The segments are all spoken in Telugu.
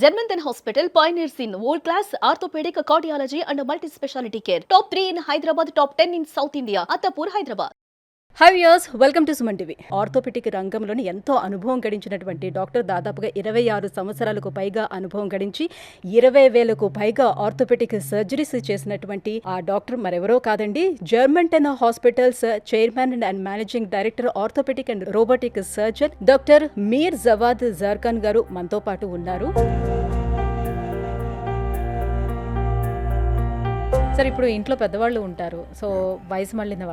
Germanton Hospital pioneers in world-class orthopedic cardiology and multi-specialty care. Top 3 in Hyderabad, top 10 in South India. Attapur, Hyderabad. Hi viewers, welcome to Suman TV. Orthopaedic రంగంలోని ఎంతో అనుభవం గడించినటువంటి డాక్టర్ దాదాపుగా 26 సంవత్సరాలకు పైగా అనుభవం గడించి 20,000కు పైగా ఆర్థోపెటిక్ సర్జరీస్ చేసినటువంటి ఆ డాక్టర్ మరెవరో కాదండి, Germanten hospitals chairman and managing director orthopaedic and robotic surgeon doctor Mir Jawad Zarkhan గారు మనతో పాటు ఉన్నారు. సార్, ఇప్పుడు ఇంట్లో పెద్దవాళ్ళు ఉంటారు, సో వయసు మళ్ళిన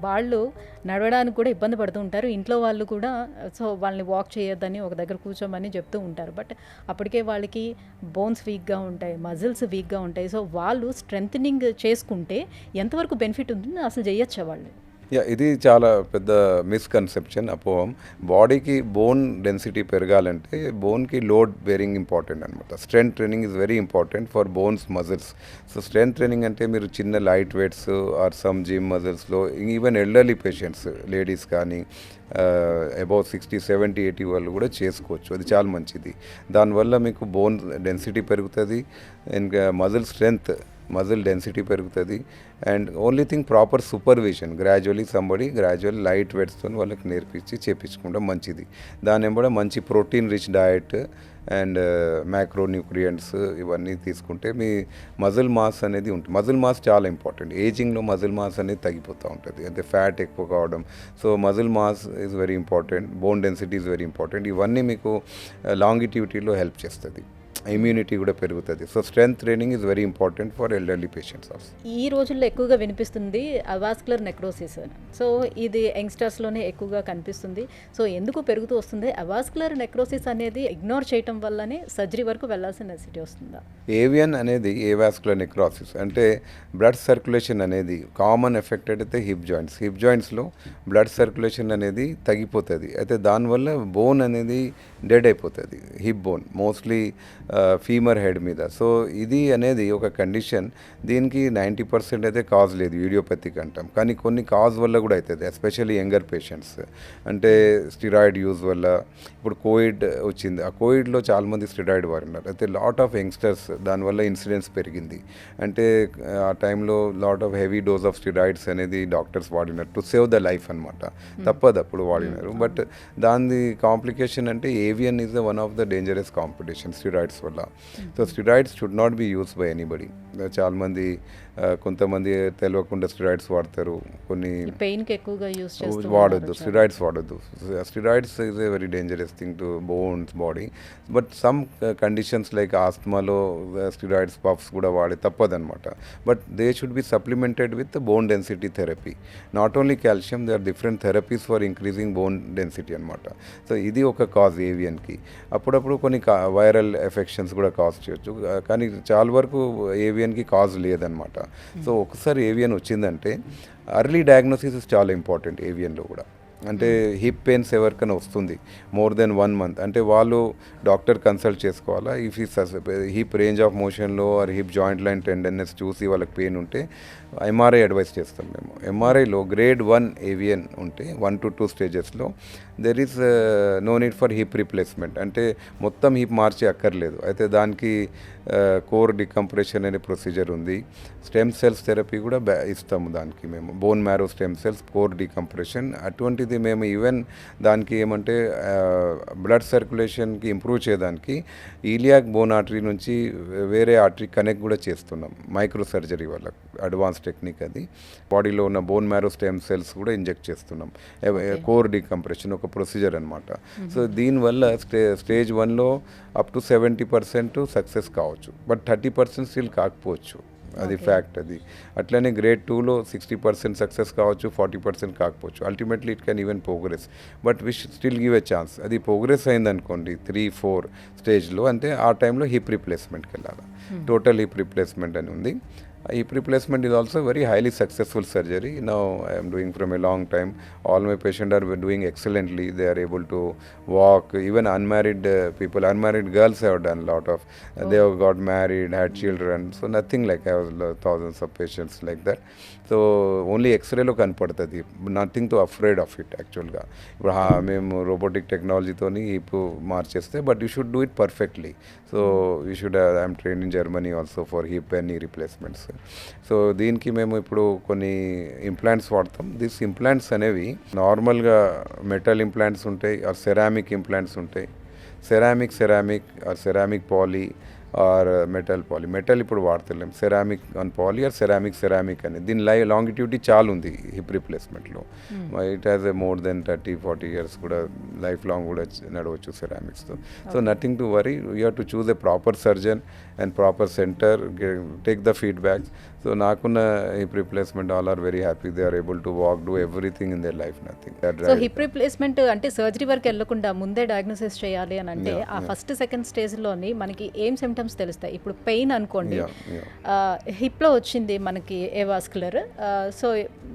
వాళ్ళు నడవడానికి కూడా ఇబ్బంది పడుతూ ఉంటారు. ఇంట్లో వాళ్ళు కూడా సో వాళ్ళని వాక్ చేయొద్దని ఒక దగ్గర కూర్చోమని చెప్తూ ఉంటారు. బట్ అప్పటికే వాళ్ళకి బోన్స్ వీక్గా ఉంటాయి, మజిల్స్ వీక్గా ఉంటాయి. సో వాళ్ళు స్ట్రెంథనింగ్ చేసుకుంటే ఎంతవరకు బెనిఫిట్ ఉంటుంది, అసలు చేయొచ్చా వాళ్ళు? ఇది చాలా పెద్ద మిస్కన్సెప్షన్, అపోహం. బాడీకి బోన్ డెన్సిటీ పెరగాలంటే బోన్కి లోడ్ బేరింగ్ ఇంపార్టెంట్ అనమాట. Strength training is very important for bones muscles. So strength training అంటే మీరు చిన్న light weights or some gym మజిల్స్లో, ఈవెన్ ఎల్డర్లీ పేషెంట్స్ లేడీస్ కానీ అబౌట్ 60, 70, 80 వాళ్ళు కూడా చేసుకోవచ్చు. అది చాలా మంచిది. దానివల్ల మీకు బోన్ డెన్సిటీ పెరుగుతుంది, ఇంకా మజిల్ డెన్సిటీ పెరుగుతుంది. And only thing proper supervision, gradual light వెయిట్స్తో వాళ్ళకి నేర్పించి చేపించుకుంటే మంచిది. దాని కూడా మంచి protein rich diet and macro nutrients ఇవన్నీ తీసుకుంటే మీ మజిల్ మాస్ అనేది ఉంటుంది. మజిల్ మాస్ చాలా ఇంపార్టెంట్. ఏజింగ్లో మజిల్ మాస్ అనేది తగ్గిపోతూ ఉంటుంది, అంటే ఫ్యాట్ ఎక్కువ కావడం. So muscle mass is very important, bone density is very important. ఇవన్నీ మీకు లాంగిటివిటీలో హెల్ప్ చేస్తుంది, ఇమ్యూనిటీ కూడా పెరుగుతుంది. So strength training is very important for elderly patients also. ఈ రోజుల్లో ఎక్కువగా వినిపిస్తుంది అవాస్కులర్ నెక్రోసిస్. సో ఇది యంగ్స్టర్స్లోనే ఎక్కువగా కనిపిస్తుంది. సో ఎందుకు పెరుగుతూ వస్తుంది? అవాస్కులర్ నెక్రోసిస్ అనేది ఇగ్నోర్ చేయటం వల్లనే సర్జరీ వరకు వెళ్లాల్సిన నెసిటీ వస్తుందా? ఏవియన్ అనేది ఏవాస్కులర్ నెక్రోసిస్ అంటే బ్లడ్ సర్క్యులేషన్ అనేది కామన్ ఎఫెక్టెడ్ అయితే హిప్ జాయింట్స్లో బ్లడ్ సర్క్యులేషన్ అనేది తగ్గిపోతుంది. అయితే దానివల్ల బోన్ అనేది డెడ్ అయిపోతుంది, hip bone mostly femur head మీద. సో ఇది అనేది ఒక కండిషన్. దీనికి 90% అయితే కాజ్ లేదు, ఇడియోపతిక్ అంటాం. కానీ కొన్ని కాజ్ వల్ల కూడా అవుతుంది, ఎస్పెషల్లీ యంగర్ పేషెంట్స్. అంటే స్టిరాయిడ్ యూజ్ వల్ల. ఇప్పుడు కోవిడ్ వచ్చింది, ఆ కోవిడ్లో చాలామంది స్టిరాయిడ్ వాడినారు. అయితే లాట్ ఆఫ్ యంగ్స్టర్స్ దానివల్ల ఇన్సిడెన్స్ పెరిగింది. అంటే ఆ టైంలో lot of heavy dose of steroids అనేది డాక్టర్స్ వాడినారు టు సేవ్ ద లైఫ్ అనమాట. తప్పదు అప్పుడు వాడినారు. బట్ దాని కాంప్లికేషన్ అంటే AVN is one of the dangerous competition steroids వల్ల. So steroids should not be use by anybody. చాలామంది కొంతమంది తెలియకుండా స్టిరాయిడ్స్ వాడతారు, కొన్ని పెయిన్కి ఎక్కువగా యూస్ వాడొద్దు, స్టిరాయిడ్స్ వాడొద్దు. Steroids is a very dangerous thing to bones body. But some conditions like ఆస్మాలో స్టిరాయిడ్స్ పఫ్స్ కూడా వాడే తప్పదనమాట. But they should be supplemented with bone density therapy. Not only calcium, they are different therapies for increasing bone density అనమాట. సో ఇది ఒక కాజ్ ఏవియన్కి. అప్పుడప్పుడు కొన్ని వైరల్ ఎఫెక్షన్స్ కూడా కాజ్ చేయొచ్చు, కానీ చాలా వరకు ఏవియన్కి కాజ్ లేదనమాట. సో ఒకసారి ఏవియన్ వచ్చిందంటే అర్లీ డయాగ్నోసిస్ చాలా ఇంపార్టెంట్ ఏవియన్లో కూడా. అంటే హిప్ పెయిన్స్ ఎవరికైనా వస్తుంది మోర్ దెన్ 1 month అంటే వాళ్ళు డాక్టర్ కన్సల్ట్ చేసుకోవాలా. ఇఫ్ ఈ హిప్ రేంజ్ ఆఫ్ మోషన్లో or hip joint line tenderness చూసి వాళ్ళకి పెయిన్ ఉంటే ఎంఆర్ఐ అడ్వైస్ చేస్తాం మేము. ఎంఆర్ఐలో గ్రేడ్ 1 ఏవియన్ ఉంటే 1 to 2 స్టేజెస్లో there is no need for hip replacement. అంటే మొత్తం హిప్ మార్చే అక్కర్లేదు. అయితే దానికి కోర్ డికంప్రెషన్ అనే ప్రొసీజర్ ఉంది. స్టెమ్ సెల్స్ థెరపీ కూడా ఇస్తాము దానికి మేము. Bone marrow stem cells, core decompression అటువంటిది మేము. ఈవెన్ దానికి ఏమంటే బ్లడ్ సర్క్యులేషన్కి ఇంప్రూవ్ చేయడానికి ఈలియాక్ బోన్ ఆర్టరీ నుంచి వేరే ఆర్టరీ కనెక్ట్ కూడా చేస్తున్నాం మైక్రో సర్జరీ వల్ల. అడ్వాన్స్ టెక్నిక్ అది. బాడీలో ఉన్న బోన్ మ్యారో స్టెమ్ సెల్స్ కూడా ఇంజెక్ట్ చేస్తున్నాం. కోర్ డికంప్రెషన్ ఒక ప్రొసీజర్ అనమాట. సో దీనివల్ల స్టేజ్ 1లో అప్ టు 70% సక్సెస్ కావచ్చు, బట్ 30% స్టిల్ కాకపోవచ్చు. అది ఫ్యాక్ట్. అది అట్లనే గ్రేడ్ 2లో 60% సక్సెస్ కావచ్చు, 40% కాకపోవచ్చు. Ultimately it can even progress, but we still give a chance. అది ప్రోగ్రెస్ అయిందనుకోండి 3-4 స్టేజ్లో, అంటే ఆ టైంలో హిప్ రీప్లేస్మెంట్కి వెళ్ళాలి. టోటల్ హిప్ రీప్లేస్మెంట్ అని ఉంది. Hip replacement is also a very highly successful surgery. Now I am doing from a long time. All my patients are doing excellently. They are able to walk. Even unmarried people, unmarried girls have done a lot of. They have got married, had children. So nothing like I have thousands of patients like that. So only ఎక్స్రేలో కనపడుతుంది, nothing to afraid of it యాక్చువల్గా. ఇప్పుడు మేము రోబోటిక్ టెక్నాలజీతోని ఇప్పుడు మార్చేస్తే, but you should do it perfectly. So you should I'm train in Germany also for hip and knee replacements. So దీనికి మేము ఇప్పుడు కొన్ని ఇంప్లాంట్స్ వాడతాం. దిస్ ఇంప్లాంట్స్ అనేవి నార్మల్గా మెటల్ ఇంప్లాంట్స్ ఉంటాయి, ఆర్ సెరామిక్ ఇంప్లాంట్స్ ఉంటాయి. Ceramic or ceramic poly or metal poly. Metal ఇప్పుడు వాడతలేం, ceramic on poly or ceramic అని. దీని లాంగిట్యూటీ చాలా ఉంది హిప్ రిప్లేస్మెంట్లో. It has a more than 30-40 years కూడా లైఫ్ లాంగ్ కూడా నడవచ్చు సెరామిక్స్తో. So nothing to worry, you have to choose a proper surgeon and proper centre, take the feedbacks. So నాకున్న hip replacement all are very happy. They are able to walk, do everything in their life, nothing. So hip replacement అంటే సర్జరీ వరకు వెళ్ళకుండా ముందే డయాగ్నోసిస్ చేయాలి అని అంటే ఆ ఫస్ట్ సెకండ్ స్టేజ్లోని మనకి ఏం సిమ్టమ్స్ తెలుస్తాయి? ఇప్పుడు పెయిన్ అనుకోండి, హిప్లో వచ్చింది మనకి ఏవాస్కులర్, సో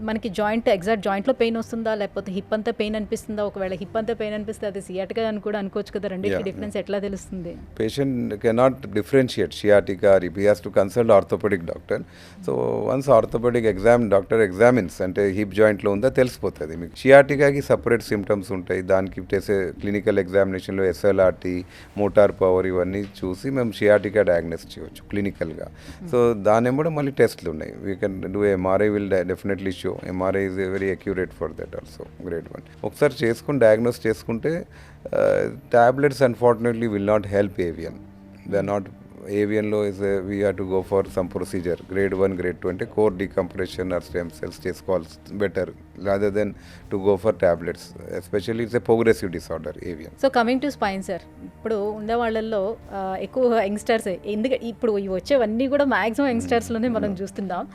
మనకి ఎగ్జాక్ట్ జాయింట్లో పెయిన్ వస్తుందా, లేకపోతే హిప్ అంతా పెయిన్ అనిపిస్తుందా? ఒకవేళ హిప్ అంతా పెయిన్ అనిపిస్తే అది సియాటికా అని కూడా అనుకోవచ్చు కదా, రెండింటికి డిఫరెన్స్ ఎట్లా తెలుస్తుంది? Patient cannot differentiate sciatica or hip. He has to consult orthopaedic doctor. So once orthopaedic doctor examines అంటే హిప్ జాయింట్లో ఉందా తెలిసిపోతుంది మీకు. సియాటికాకి సపరేట్ సిమ్టమ్స్ ఉంటాయి, దానికి చేసే క్లినికల్ ఎగ్జామినేషన్లో ఎస్ఎల్ఆర్టీ, మోటార్ పవర్ ఇవన్నీ చూసి మేము సియాటికా డయాగ్నోస్ చేయవచ్చు క్లినికల్గా. సో దాని కూడా మళ్ళీ టెస్ట్లు ఉన్నాయి. We can do MRI, will definitely show. MRI is very accurate for that also, great one. ఒకసారి చేసుకుని డయాగ్నోస్ చేసుకుంటే tablets unfortunately will not help AVN. They are not ఏవియన్లో is we have to go for some procedure, grade 1, grade 2 అంటే core decompression or stem cells చేసుకోవాలి better, rather than to go for tablets. Especially it's a progressive disorder AVN. So coming to spine sir, ఇప్పుడు ఉండే వాళ్ళల్లో ఎక్కువ యంగ్స్టర్స్, ఎందుకంటే ఇప్పుడు ఇవి వచ్చేవన్నీ కూడా మ్యాక్సిమం యంగ్స్టర్స్లోనే మనం చూస్తున్నాం.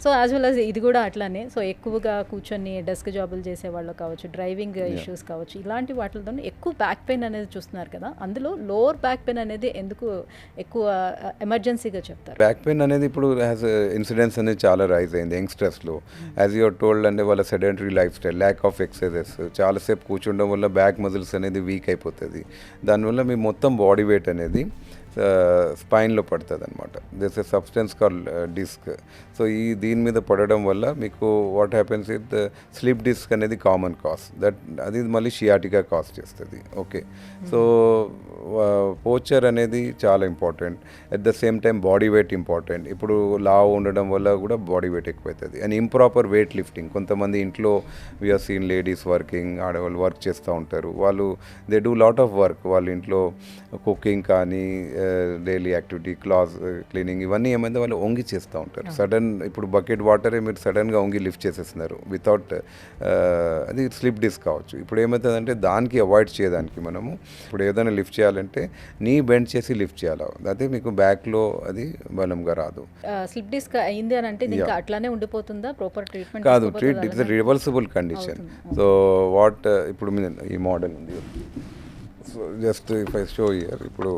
సో యాజ్ వెల్ యాజ్ ఇది కూడా అట్లానే. సో ఎక్కువగా కూర్చొని డెస్క్ జాబులు చేసే వాళ్ళు కావచ్చు, డ్రైవింగ్ ఇష్యూస్ కావచ్చు, ఇలాంటి వాటితో ఎక్కువ బ్యాక్ పెయిన్ అనేది చూస్తున్నారు కదా. అందులో లోవర్ బ్యాక్ పెయిన్ అనేది ఎందుకు ఎక్కువ ఎమర్జెన్సీగా చెప్తారు? బ్యాక్ పెయిన్ అనేది ఇప్పుడు హ్యాస్ ఇన్సిడెన్స్ అనేది చాలా రైజ్ అయింది యంగ్స్టర్స్లో. యాజ్ యూఆర్ టోల్డ్ అంటే వాళ్ళ sedentary life style, lack of exercises, చాలాసేపు కూర్చుండడం వల్ల బ్యాక్ మజిల్స్ అనేది వీక్ అయిపోతుంది. దానివల్ల మీ మొత్తం బాడీ వెయిట్ అనేది స్పైన్లో పడుతుంది అనమాట. This a substance call disc. So దీని మీద పడడం వల్ల మీకు what happens with slip disc అనేది కామన్ కాజ్, అది మళ్ళీ షియాటికా కాజ్ చేస్తుంది. ఓకే, సో పోస్చర్ అనేది చాలా important. At the same time body weight important. ఇప్పుడు లావు ఉండడం వల్ల కూడా బాడీ వెయిట్ ఎక్కువవుతుంది. And improper weight lifting. కొంతమంది ఇంట్లో వీఆర్ సీన్ లేడీస్ వర్కింగ్, ఆడవాళ్ళు వర్క్ చేస్తూ ఉంటారు. వాళ్ళు they do lot of work. వాళ్ళ ఇంట్లో కుకింగ్ కానీ డైలీ యాక్టివిటీ, క్లీనింగ్, ఇవన్నీ ఏమైందో వాళ్ళు వంగి చేస్తూ ఉంటారు. సడన్ ఇప్పుడు బకెట్ వాటరే మీరు సడన్గా వంగి లిఫ్ట్ చేసేస్తున్నారు వితౌట్, అది స్లిప్ డిస్క్ కావచ్చు. ఇప్పుడు ఏమవుతుందంటే దానికి అవాయిడ్ చేయడానికి మనము ఇప్పుడు ఏదైనా లిఫ్ట్ చేయాలంటే నీ బెండ్ చేసి లిఫ్ట్ చేయాలి. అదే మీకు బ్యాక్లో అది బలంగా రాదు. స్లిప్ డిస్క్ అయింది అని అంటే ఇంకా అట్లానే ఉండిపోతుందా? ప్రాపర్ ట్రీట్మెంట్ కాదు, it's reversible condition. So what ఇప్పుడు ఈ మోడల్ ఉంది, so just if I show here, ఇప్పుడు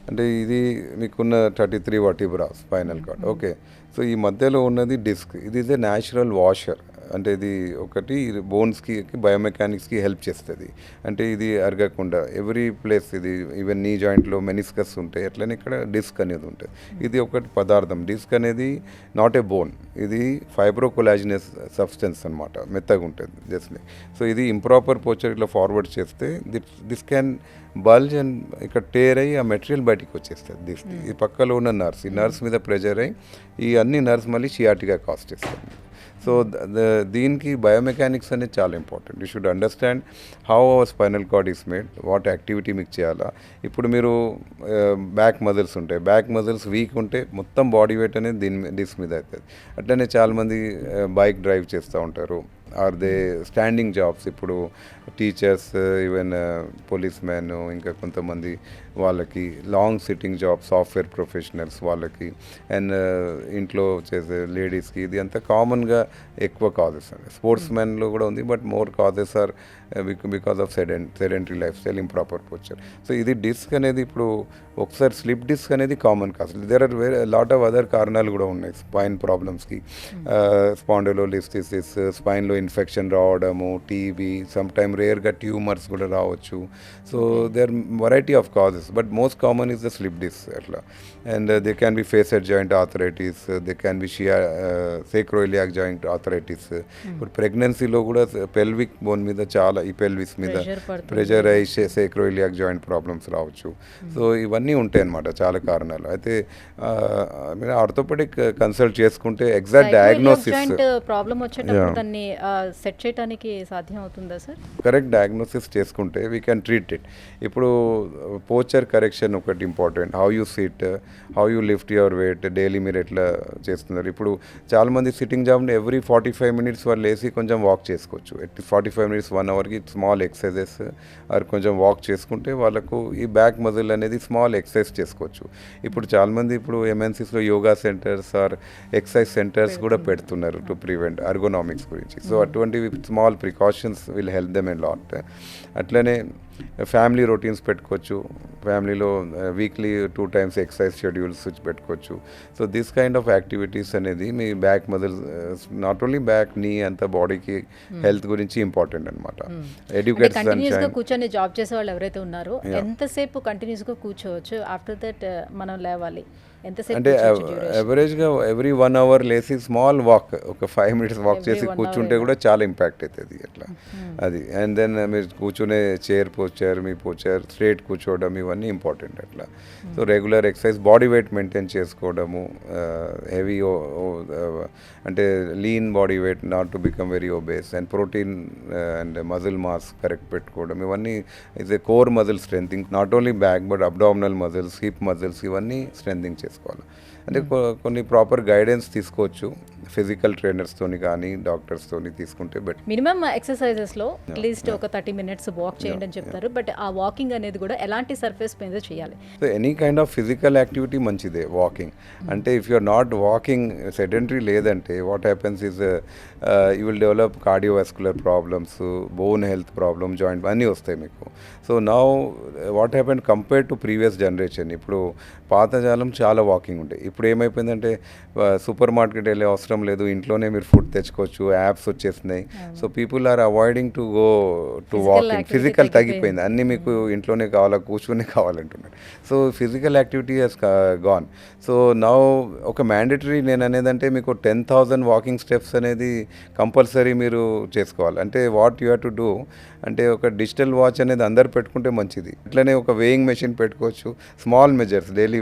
అంటే ఇది మీకున్న 33 vertebra spinal cord. Okay, so ఈ మధ్యలో ఉన్నది డిస్క్. ఇది ఈజ్ ఎ న్యాచురల్ వాషర్. అంటే ఇది ఒకటి బోన్స్కి, బయోమెకానిక్స్కి హెల్ప్ చేస్తుంది. అంటే ఇది అరగకుండా ఎవ్రీ ప్లేస్, ఇది ఈవెన్ నీ జాయింట్లో మెనిస్కస్ ఉంటాయి, అట్లనే ఇక్కడ డిస్క్ అనేది ఉంటుంది. ఇది ఒకటి పదార్థం. డిస్క్ అనేది నాట్ ఏ బోన్, ఇది ఫైబ్రోకొలాజినస్ సబ్స్టెన్స్ అనమాట, మెత్తగా ఉంటుంది జస్ట్. సో ఇది ఇంప్రాపర్ పోస్చర్ ఇట్లా ఫార్వర్డ్ చేస్తే దిస్ క్యాన్ బల్జ్ అండ్ ఇక్కడ టేర్ అయ్యి ఆ మెటీరియల్ బయటికి వచ్చేస్తుంది. దిస్ ఈ పక్కలో ఉన్న నర్వ్స్, ఈ నర్వ్స్ మీద ప్రెజర్ అయ్యి ఈ అన్ని నర్వ్స్ మళ్ళీ షియాటికా కాస్ట్ చేస్తుంది. సో దీనికి బయోమెకానిక్స్ అనేది చాలా important. You should understand how our spinal cord is made, what activity మీకు చేయాలా. ఇప్పుడు మీరు బ్యాక్ మజిల్స్ ఉంటాయి, బ్యాక్ మజిల్స్ వీక్ ఉంటే మొత్తం బాడీ వెయిట్ అనేది డిస్క్ మీద అవుతుంది. అట్లనే చాలామంది బైక్ డ్రైవ్ చేస్తూ ఉంటారు, ఆర్ దే స్టాండింగ్ జాబ్స్. ఇప్పుడు టీచర్స్, ఈవెన్ పోలీస్ మ్యాన్, ఇంకా కొంతమంది వాళ్ళకి long sitting job, software professionals వాళ్ళకి, అండ్ ఇంట్లో చేసే లేడీస్కి, ఇది అంతా కామన్గా ఎక్కువ కాజెస్ అండి. స్పోర్ట్స్ మ్యాన్లో కూడా ఉంది, but more causes are because of sedentary life style, improper posture. So ఇది డిస్క్ అనేది ఇప్పుడు ఒకసారి స్లిప్ డిస్క్ అనేది కామన్ కాదు. There are lot of other కారణాలు కూడా ఉన్నాయి స్పైన్ ప్రాబ్లమ్స్కి. స్పాండిలోలిస్థిసిస్, స్పైన్లో ఇన్ఫెక్షన్ రావడము, టీబీ, సమ్ టైమ్ రేర్గా ట్యూమర్స్ కూడా రావచ్చు. So there variety of causes, but most common is the slip disc అట్లా. And they can be facet joint arthritis, they can B సేక్రోయిలియాక్ joint arthritis. ఇప్పుడు ప్రెగ్నెన్సీలో కూడా పెల్విక్ బోన్ మీద చాలా, ఈ పెల్విస్ మీద ప్రెషర్ అయి సేక్రోయిలియాక్ జాయింట్ ప్రాబ్లమ్స్ రావచ్చు. సో ఇవన్నీ ఉంటాయి అన్నమాట చాలా కారణాలు. అయితే ఆర్థోపెడిక్ కన్సల్ట్ చేసుకుంటే ఎగ్జాక్ట్ డయాగ్నోసిస్ ప్రాబ్లం వచ్చేటప్పుడు దాన్ని సెట్ చేయడానికి సాధ్యం అవుతుందా సార్? కరెక్ట్ డయాగ్నోసిస్ చేసుకుంటే వీ క్యాన్ ట్రీట్ ఇట్. ఇప్పుడు పోస్చర్ కరెక్షన్ ఒకటి important. How you SIT, how you lift your weight, daily మీరు ఎట్లా చేస్తున్నారు. ఇప్పుడు చాలామంది సిట్టింగ్ జాబ్ని ఎవ్రీ 45 minutes వాళ్ళు వేసి కొంచెం వాక్ చేసుకోవచ్చు. 45 minutes 1 hourకి స్మాల్ ఎక్సర్సైజెస్ ఆర్ కొంచెం వాక్ చేసుకుంటే వాళ్ళకు ఈ బ్యాక్ మజిల్ అనేది స్మాల్ ఎక్సర్సైజ్ చేసుకోవచ్చు. ఇప్పుడు చాలామంది ఇప్పుడు ఎంఎన్సీస్లో yoga centres or exercise centres కూడా పెడుతున్నారు టు ప్రివెంట్ ఎర్గోనామిక్స్ గురించి. సో అటువంటివి small precautions will help them a lot. అట్లనే ఫ్యామిలీ రొటీన్స్ పెట్టుకోవచ్చు. ఫ్యామిలీలో వీక్లీ 2 times ఎక్సర్సైజ్ షెడ్యూల్స్ పెట్టుకోవచ్చు. So this kind of activities అనేది మీ back muscle, not only back, knee అంత బాడీకి హెల్త్ గురించి ఇంపార్టెంట్ అనమాట. కంటిన్యూస్గా కూర్చొని జాబ్ చేసే వాళ్ళు ఎవరైతే ఉన్నారో ఎంతసేపు కంటిన్యూస్గా కూర్చోవచ్చు? ఆఫ్టర్ దట్ మనం లేవాలి అంటే యావరేజ్గా ఎవ్రీ 1 hour లేసి స్మాల్ వాక్, ఒక 5 minutes వాక్ చేసి కూర్చుంటే కూడా చాలా ఇంపాక్ట్ అవుతుంది అట్లా. అది అండ్ దెన్ మీరు కూర్చునే చైర్ పోస్చర్, మీ పోస్చర్ స్ట్రేట్ కూర్చోవడం, ఇవన్నీ ఇంపార్టెంట్ అట్లా. So regular exercise, body weight maintain చేసుకోవడము, హెవీ అంటే lean body weight, not to become very obese, and protein and muscle mass correct పెట్టుకోవడం, ఇవన్నీ is a core muscle strengthening. Not only back but abdominal muscles, hip muscles, ఇవన్నీ స్ట్రెంథింగ్ చేసుకోవాలి. అంటే కొన్ని ప్రాపర్ గైడెన్స్ తీసుకోవచ్చు ఫిజికల్ ట్రైనర్స్తోని కానీ డాక్టర్స్తోని తీసుకుంటే బెటర్. మినిమం ఎక్సర్సైజెస్లో అట్లీస్ట్ ఒక 30 minutes వాక్ చేయండి అని చెప్తారు. బట్ ఆ వాకింగ్ అనేది కూడా ఎలాంటి సర్ఫేస్ మీద చేయాలి? So any kind of physical activity మంచిదే వాకింగ్. అంటే if you are not walking, sedentary లేదంటే what happens is you will develop cardiovascular problems, bone health problem, joint అన్నీ వస్తాయి మీకు. So now what happen compared to previous generation, ఇప్పుడు పాత కాలం చాలా వాకింగ్ ఉంటాయి. ఇప్పుడు ఏమైపోయిందంటే సూపర్ మార్కెట్ వెళ్ళే అవసరం లేదు, ఇంట్లోనే మీరు ఫుడ్ తెచ్చుకోవచ్చు, యాప్స్ వచ్చేస్తున్నాయి. So people are avoiding to go to walking. Physical తగ్గిపోయింది, అన్నీ మీకు ఇంట్లోనే కావాలా, కూర్చొని కావాలంటున్నారు. So physical activity has gone. So now ఒక మ్యాండేటరీ నేను అనేదంటే మీకు 10,000 వాకింగ్ స్టెప్స్ అనేది కంపల్సరీ మీరు చేసుకోవాలి. అంటే what you have to do అంటే ఒక డిజిటల్ వాచ్ అనేది అందరు పెట్టుకుంటే మంచిది. అట్లనే ఒక వేయింగ్ మెషిన్ పెట్టుకోవచ్చు, స్మాల్ మెజర్స్ డైలీ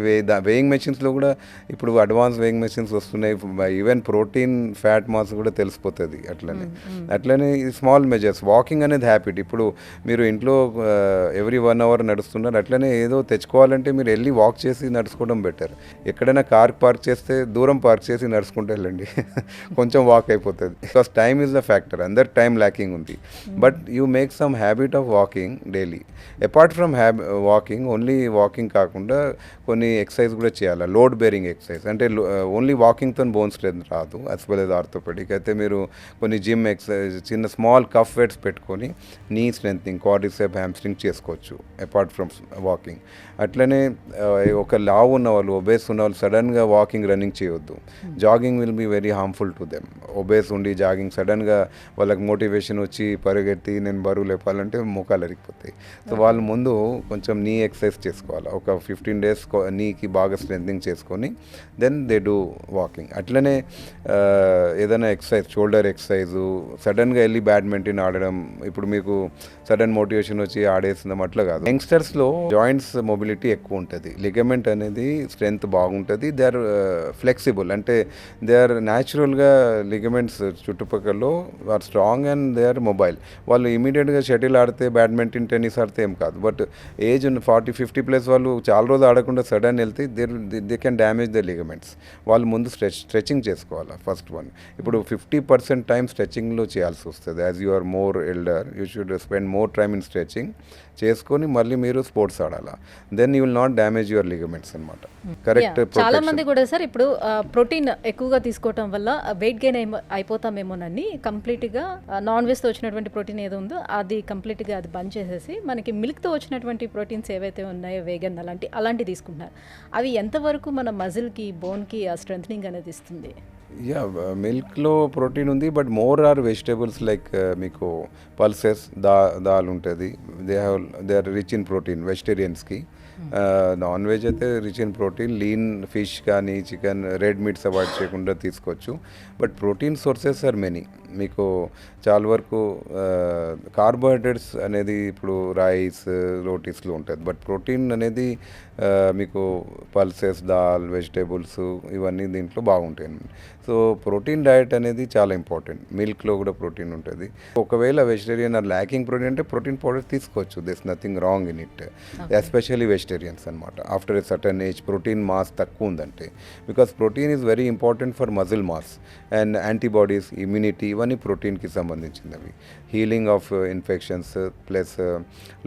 వేయింగ్ మెషిన్స్లో కూడా ఇప్పుడు అడ్వాన్స్ వేయింగ్ మెషిన్స్ వస్తున్నాయి. ఈవెన్ ప్రోటీన్, ఫ్యాట్ మాస్ కూడా తెలిసిపోతుంది. అట్లనే స్మాల్ మెజర్స్, వాకింగ్ అనేది హ్యాబిట్. ఇప్పుడు మీరు ఇంట్లో ఎవ్రీ 1 hour నడుస్తున్నారు, అట్లనే ఏదో తెచ్చుకోవాలంటే మీరు వెళ్ళి వాక్ చేసి నడుచుకోవడం బెటర్. ఎక్కడైనా కార్ పార్క్ చేస్తే దూరం పార్క్ చేసి నడుచుకుంటూ వెళ్ళండి, కొంచెం వాక్ అయిపోతుంది. Because time is the factor, అందరు టైం ల్యాకింగ్ ఉంది. But you make some habit of walking daily. Apart from walking, only walking కాకుండా కొన్ని ఎక్సర్సైజ్ కూడా చేయాలి, లోడ్ బేరింగ్ ఎక్సర్సైజ్. అంటే ఓన్లీ వాకింగ్తో బోన్ స్ట్రెంత్ రాదు, యాజ్ వెల్ యాజ్ ఆర్థోపెడిక్. అయితే మీరు కొన్ని జిమ్ ఎక్సర్సైజ్, చిన్న స్మాల్ కఫ్ వెయిట్స్ పెట్టుకొని నీ స్ట్రెంథింగ్, క్వాడ్రిసెప్, హ్యామ్స్ట్రింగ్ చేసుకోవచ్చు అపార్ట్ ఫ్రమ్ వాకింగ్. అట్లనే ఒక లావ్ ఉన్న వాళ్ళు, ఒబేస్ ఉన్న వాళ్ళు సడన్గా వాకింగ్, రన్నింగ్ చేయొద్దు. Jogging will be very harmful to them. Obese ఉండి జాగింగ్ సడన్గా వాళ్ళకి మోటివేషన్ వచ్చి పరిగెత్తి నేను బరువు లేపాలంటే ముఖాలు అరిగిపోతాయి. సో వాళ్ళు ముందు కొంచెం నీ ఎక్సర్సైజ్ చేసుకోవాలి. ఒక 15 days నీకి బాగా స్ట్రెంథింగ్ చేసుకొని దెన్ దే డూ వాకింగ్. అట్లనే ఏదైనా ఎక్సర్సైజ్, షోల్డర్ ఎక్సర్సైజు, సడన్గా వెళ్ళి బ్యాడ్మింటన్ ఆడడం, ఇప్పుడు మీకు సడన్ మోటివేషన్ వచ్చి ఆడేస్తున్నాం అట్లా కాదు. యంగ్స్టర్స్లో జాయింట్స్ మొబిలిటీ ఎక్కువ ఉంటుంది, లిగమెంట్ అనేది స్ట్రెంత్ బాగుంటుంది, దే ఆర్ ఫ్లెక్సిబుల్. అంటే దే ఆర్ న్యాచురల్గా లిగమెంట్స్ చుట్టుపక్కల are strong and they are mobile. వాళ్ళు ఇమీడియట్గా షటిల్ ఆడితే, బ్యాడ్మింటన్, టెన్నిస్ ఆడితే ఏం కాదు. బట్ ఏజ్ 40-50+ వాళ్ళు చాలా రోజులు ఆడకుండా సడన్ వెళ్తే they can damage the ligaments. వాళ్ళు ముందు స్ట్రెచింగ్ చేసుకోవాలి ఫస్ట్ వన్. ఇప్పుడు 50% టైం స్ట్రెచింగ్లో చేయాల్సి వస్తుంది. As you are more elder you should spend more time in stretching చేసుకొని మళ్ళీ మీరు స్పోర్ట్స్ ఆడాలా. Then you will not damage your ligaments అనమాట. కరెక్ట్. చాలా మంది కూడా సార్ ఇప్పుడు ప్రోటీన్ ఎక్కువగా తీసుకోవటం వల్ల వెయిట్ గెయిన్ అయిపోతామేమోనని కంప్లీట్గా నాన్ వెజ్తో వచ్చినటువంటి ప్రోటీన్ ఏదో ఉందో అది కంప్లీట్గా అది బంద్ చేసేసి మనకి మిల్క్తో వచ్చినటువంటి ప్రోటీన్స్ ఏవైతే ఉన్నాయో వేగన్ అలాంటివి తీసుకుంటున్నారు. అవి ఎంతవరకు మన మజిల్కి బోన్కి ఆ స్ట్రెంథనింగ్ అనేది ఇస్తుంది? యా, మిల్క్లో ప్రోటీన్ ఉంది, but more are vegetables like మీకు పల్సెస్, దాల్ ఉంటుంది. They are rich in protein వెజిటేరియన్స్కి. నాన్ వెజ్ అయితే rich in protein. Lean fish కానీ చికెన్, రెడ్ మీట్స్ అవాయిడ్ చేయకుండా తీసుకోవచ్చు. But protein sources are many. మీకు చాలా వరకు కార్బోహైడ్రేట్స్ అనేది ఇప్పుడు రైస్, రోటీస్లో ఉంటుంది. బట్ ప్రోటీన్ అనేది మీకు పల్సెస్, దాల్, వెజిటేబుల్స్ ఇవన్నీ దీంట్లో బాగుంటాయి. సో ప్రోటీన్ డయట్ అనేది చాలా ఇంపార్టెంట్. మిల్క్లో కూడా ప్రోటీన్ ఉంటుంది. ఒకవేళ వెజిటేరియన్ ఆర్ ల్యాకింగ్ ప్రోటీన్ అంటే ప్రోటీన్ పౌడర్ తీసుకోవచ్చు. This nothing wrong in it. Especially vegetarians అనమాట. After a certain age protein mass తక్కువ ఉందంటే, because protein is very important for muscle mass and antibodies, immunity, ఇవన్నీ ప్రోటీన్కి సంబంధించినవి. Healing of infections plus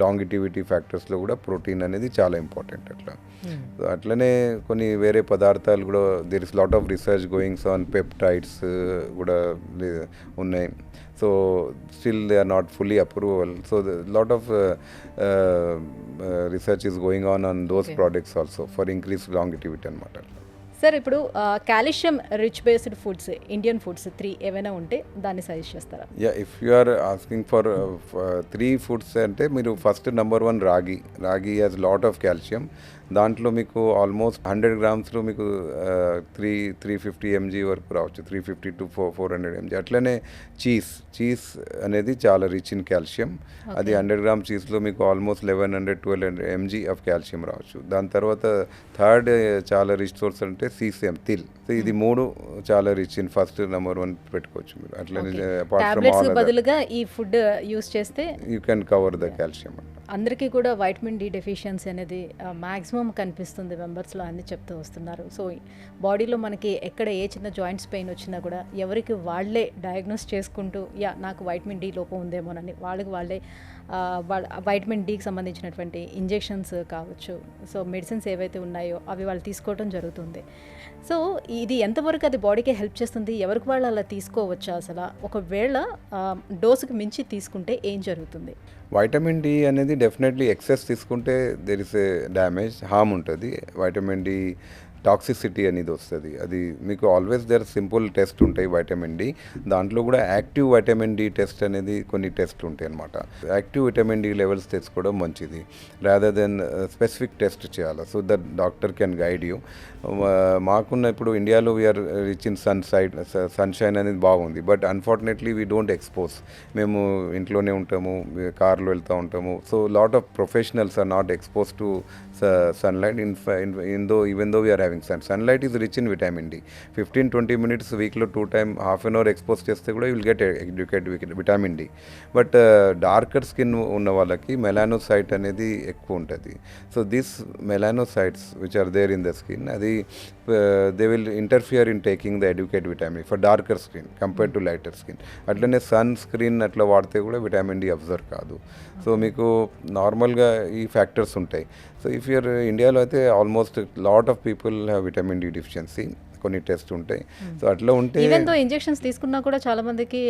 longevity ఫ్యాక్టర్స్లో కూడా ప్రోటీన్ అనేది చాలా ఇంపార్టెంట్. అట్లా అట్లనే కొన్ని వేరే పదార్థాలు కూడా there is lot of research goings on peptides కూడా ఉన్నాయి. So still they are not fully approval. So lot of research is going on those products also for increase longevity అనమాట. సార్ ఇప్పుడు calcium rich based foods, Indian foods 3 ఏవైనా ఉంటే దాన్ని సజెస్ట్ చేస్తారా? Yeah, if you are asking for 3 foods అంటే మీరు ఫస్ట్ నెంబర్ 1 రాగి. రాగి హ్యాస్ లాట్ ఆఫ్ కాల్షియం. దాంట్లో మీకు ఆల్మోస్ట్ 100 గ్రామ్స్లో మీకు 350 mg వరకు రావచ్చు, 350 to 400 mg. అట్లనే చీజ్ అనేది చాలా రిచ్ ఇన్ కాల్షియం. అది 100 గ్రామ్ చీజ్లో మీకు ఆల్మోస్ట్ 1100-1200 mg ఆఫ్ కాల్షియం రావచ్చు. దాని తర్వాత థర్డ్ చాలా రిచ్ సోర్స్ అంటే సీసెమ్, తిల్. సో ఇది 3 చాలా రిచ్ ఇన్ ఫస్ట్ నెంబర్ 1 పెట్టుకోవచ్చు మీరు. అట్లనే అపార్ట్ ఫ్రమ్ ఆల్ బదులుగా ఈ ఫుడ్ యూస్ చేస్తే you can cover the calcium. అందరికీ కూడా వైటమిన్ డి డెఫిషియన్సీ అనేది మ్యాక్సిమం కనిపిస్తుంది మెంబర్స్లో అని చెప్తూ వస్తున్నారు. సో బాడీలో మనకి ఎక్కడ ఏ చిన్న జాయింట్స్ పెయిన్ వచ్చినా కూడా ఎవరికి వాళ్ళే డయాగ్నోస్ చేసుకుంటూ నాకు వైటమిన్ డి లోపం ఉందేమోనని వాళ్ళే వైటమిన్ డికి సంబంధించినటువంటి ఇంజెక్షన్స్ కావచ్చు, సో మెడిసిన్స్ ఏవైతే ఉన్నాయో అవి వాళ్ళు తీసుకోవడం జరుగుతుంది. సో ఇది ఎంతవరకు అది బాడీకి హెల్ప్ చేస్తుంది? ఎవరికి వాళ్ళు అలా తీసుకోవచ్చా? అసలు ఒకవేళ డోసుకి మించి తీసుకుంటే ఏం జరుగుతుంది? వైటమిన్ డి అనేది డెఫినెట్లీ ఎక్సెస్ తీసుకుంటే there is a damage, harm ఉంటుంది. వైటమిన్ డి టాక్సిసిటీ అనేది వస్తుంది. అది మీకు ఆల్వేస్ దేర్ సింపుల్ టెస్ట్ ఉంటాయి వైటమిన్ డి. దాంట్లో కూడా యాక్టివ్ వైటమిన్ డి టెస్ట్ అనేది కొన్ని టెస్ట్ ఉంటాయి అనమాట. యాక్టివ్ వైటమిన్ డి లెవెల్స్ తెచ్చుకోవడం మంచిది రాదర్ దెన్ స్పెసిఫిక్ టెస్ట్ చేయాలి. So that doctor can guide you. మాకున్న ఇప్పుడు ఇండియాలో వీఆర్ రిచ్ ఇన్ సన్షైన్ అనేది బాగుంది. But unfortunately we don't expose. మేము ఇంట్లోనే ఉంటాము, కార్లో వెళ్తూ ఉంటాము. So lot of professionals are not expose to sunlight. Even though we are having sunlight is rich in vitamin D. 15-20 minutes వీక్లో 2 times half an hour expose చేస్తే కూడా will get vitamin D. But darker skin ఉన్న వాళ్ళకి మెలానోసైట్ అనేది ఎక్కువ ఉంటుంది. So this melanocytes which are there in the skin, అది they will interfere in taking the adequate vitamin for darker skin compared to lighter skin. అట్లనే సన్ స్క్రీన్ అట్లా వాడితే కూడా విటమిన్ డి అబ్జర్వ్ కాదు. సో మీకు నార్మల్గా ఈ ఫ్యాక్టర్స్ ఉంటాయి. సో ఇఫ్ యూర్ ఇండియాలో అయితే almost lot of people have vitamin D deficiency. కొన్ని టెస్ట్ ఉంటాయి. సో అట్లా ఉంటే ఈవెన్ దో ఇంజెక్షన్స్ తీసుకున్నా కూడా చాలా మందికి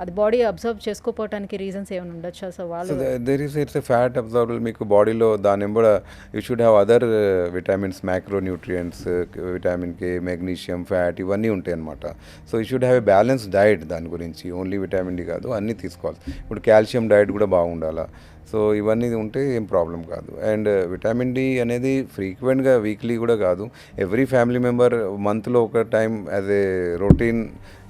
అది బాడీ అబ్జర్వ్ చేసుకోపోవడానికి రీజన్స్ ఏమైనా ఉండొచ్చా? సో వాళ్ళు there is it's a fat observable. మీకు బాడీలో దాని కూడా you should have other vitamins, macronutrients, vitamin K, magnesium, fat ఇవన్నీ ఉంటాయి అనమాట. So you should have a balance diet. దాని గురించి ఓన్లీ విటమిన్ డి కాదు, అన్నీ తీసుకోవాలి. ఇప్పుడు కాల్షియం డైట్ కూడా బాగుండాలా. సో ఇవన్నీ ఉంటే ఏం ప్రాబ్లం కాదు. అండ్ విటమిన్ డి అనేది ఫ్రీక్వెంట్గా వీక్లీ కూడా కాదు, ఎవ్రీ ఫ్యామిలీ మెంబర్ మంత్లో ఒక టైం యాజ్ ఏ రొటీన్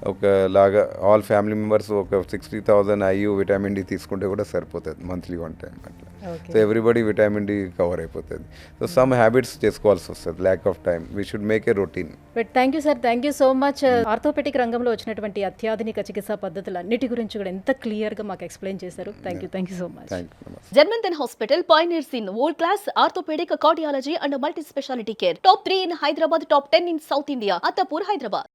ఒకలాగా ఆల్ ఫ్యామిలీ మెంబర్స్ ఒక 60,000 IU విటమిన్ డి తీసుకుంటే కూడా సరిపోతుంది మంత్లీ 1 time అట్లా. Okay. So everybody vitamin D cover అయిపోతుంది. సో సమ్ హ్యాబిట్స్ చేసుకోవాల్సి వస్తుంది, lack of time. We should make a routine. But thank you sir, thank you so much. Orthopaedic రంగంలో వచ్చినటువంటి అత్యాధునిక చికిత్సా పద్ధతులన్నిటి గురించి కూడా ఎంత క్లియర్గా మాకు ఎక్స్ప్లెయిన్ చేశారు. Thank you so much. Thank you. నమస్తే. Janmanthan Hospital pioneers in world-class orthopedic, cardiology and multi-speciality care. Top 3 in Hyderabad, top 10 in South India. Attapur, Hyderabad.